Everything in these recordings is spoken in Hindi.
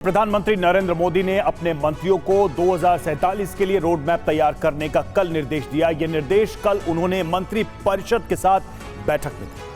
प्रधानमंत्री नरेंद्र मोदी ने अपने मंत्रियों को 2047 के लिए रोड मैप तैयार करने का कल निर्देश दिया। यह निर्देश कल उन्होंने मंत्री परिषद के साथ बैठक में दिया।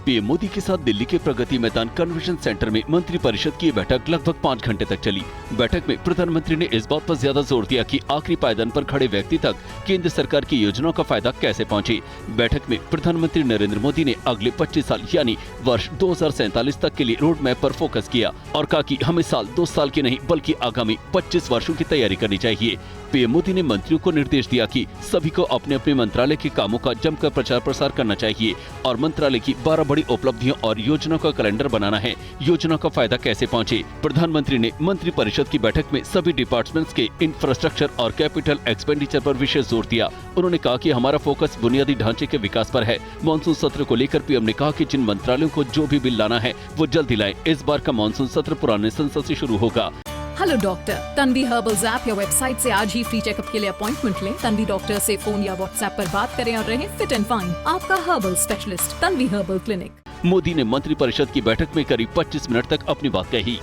पीएम मोदी के साथ दिल्ली के प्रगति मैदान कन्वेंशन सेंटर में मंत्री परिषद की बैठक लगभग 5 घंटे तक चली। बैठक में प्रधानमंत्री ने इस बात पर ज्यादा जोर दिया कि आखिरी पायदान पर खड़े व्यक्ति तक केंद्र सरकार की योजनाओं का फायदा कैसे पहुंचे। बैठक में प्रधानमंत्री नरेंद्र मोदी ने अगले 25 साल यानी वर्ष 2047 तक के लिए रोड मैप पर फोकस किया और कहा कि हमें साल 2 साल की नहीं बल्कि आगामी 25 वर्षों की तैयारी करनी चाहिए। पीएम मोदी ने मंत्रियों को निर्देश दिया कि सभी को अपने अपने मंत्रालय के कामों का जमकर प्रचार प्रसार करना चाहिए और मंत्रालय की 12 बड़ी उपलब्धियों और योजनाओं का कैलेंडर बनाना है। योजना का फायदा कैसे पहुंचे। प्रधानमंत्री ने मंत्री परिषद की बैठक में सभी डिपार्टमेंट्स के इंफ्रास्ट्रक्चर और कैपिटल एक्सपेंडिचर पर विशेष जोर दिया। उन्होंने कहा कि हमारा फोकस बुनियादी ढांचे के विकास पर है। मानसून सत्र को लेकर पीएम ने कहा कि जिन मंत्रालयों को जो भी बिल लाना है वो जल्दी लाएं। इस बार का मानसून सत्र पुराने संसद से शुरू होगा। Hello doctor, Tanvi herbals app या वेबसाइट से आज ही फ्री चेकअप के लिए अपॉइंटमेंट लें। तन्वी डॉक्टर से फोन या व्हाट्सएप पर बात करें और रहें फिट एंड फाइन। आपका herbal specialist Tanvi herbal clinic. Modi ने मंत्री परिषद की बैठक में करीब 25 मिनट तक अपनी बात कही।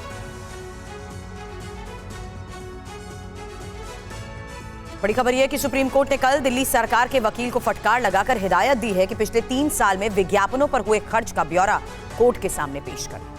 बड़ी खबर यह है कि सुप्रीम कोर्ट ने कल दिल्ली सरकार के वकील को फटकार लगाकर हिदायत दी है कि पिछले 3 साल में विज्ञापनों पर हुए खर्च का ब्यौरा कोर्ट के सामने पेश करें।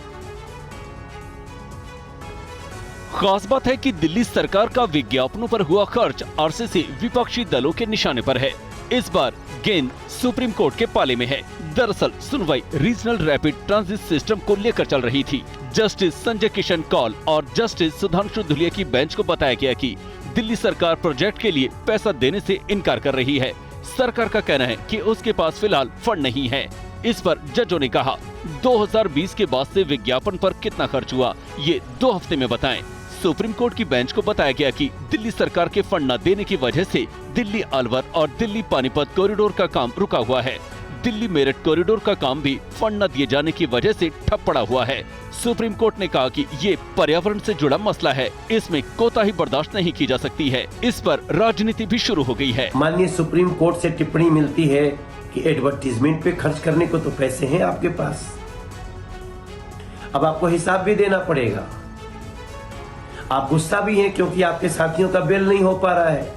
खास बात है कि दिल्ली सरकार का विज्ञापनों पर हुआ खर्च अरसे से विपक्षी दलों के निशाने पर है। इस बार गेंद सुप्रीम कोर्ट के पाले में है। दरअसल सुनवाई रीजनल रैपिड ट्रांजिट सिस्टम को लेकर चल रही थी। जस्टिस संजय किशन कौल और जस्टिस सुधांशु धुलिया की बेंच को बताया गया कि दिल्ली सरकार प्रोजेक्ट के लिए पैसा देने से इनकार कर रही है। सरकार का कहना है कि उसके पास फिलहाल फंड नहीं है। इस पर जजों ने कहा 2020 के बाद से विज्ञापन पर कितना खर्च हुआ ये 2 हफ्ते में बताएं। सुप्रीम कोर्ट की बेंच को बताया गया कि दिल्ली सरकार के फंड न देने की वजह से दिल्ली अलवर और दिल्ली पानीपत कॉरिडोर का काम रुका हुआ है। दिल्ली मेरठ कॉरिडोर का काम भी फंड न दिए जाने की वजह से ठप पड़ा हुआ है। सुप्रीम कोर्ट ने कहा कि ये पर्यावरण से जुड़ा मसला है, इसमें कोताही बर्दाश्त नहीं की जा सकती है। इस पर राजनीति भी शुरू हो गई है। माननीय सुप्रीम कोर्ट से टिप्पणी मिलती है कि एडवर्टीजमेंट पे खर्च करने को तो पैसे हैं आपके पास, अब आपको हिसाब भी देना पड़ेगा। आप गुस्सा भी हैं क्योंकि आपके साथियों का बिल नहीं हो पा रहा है।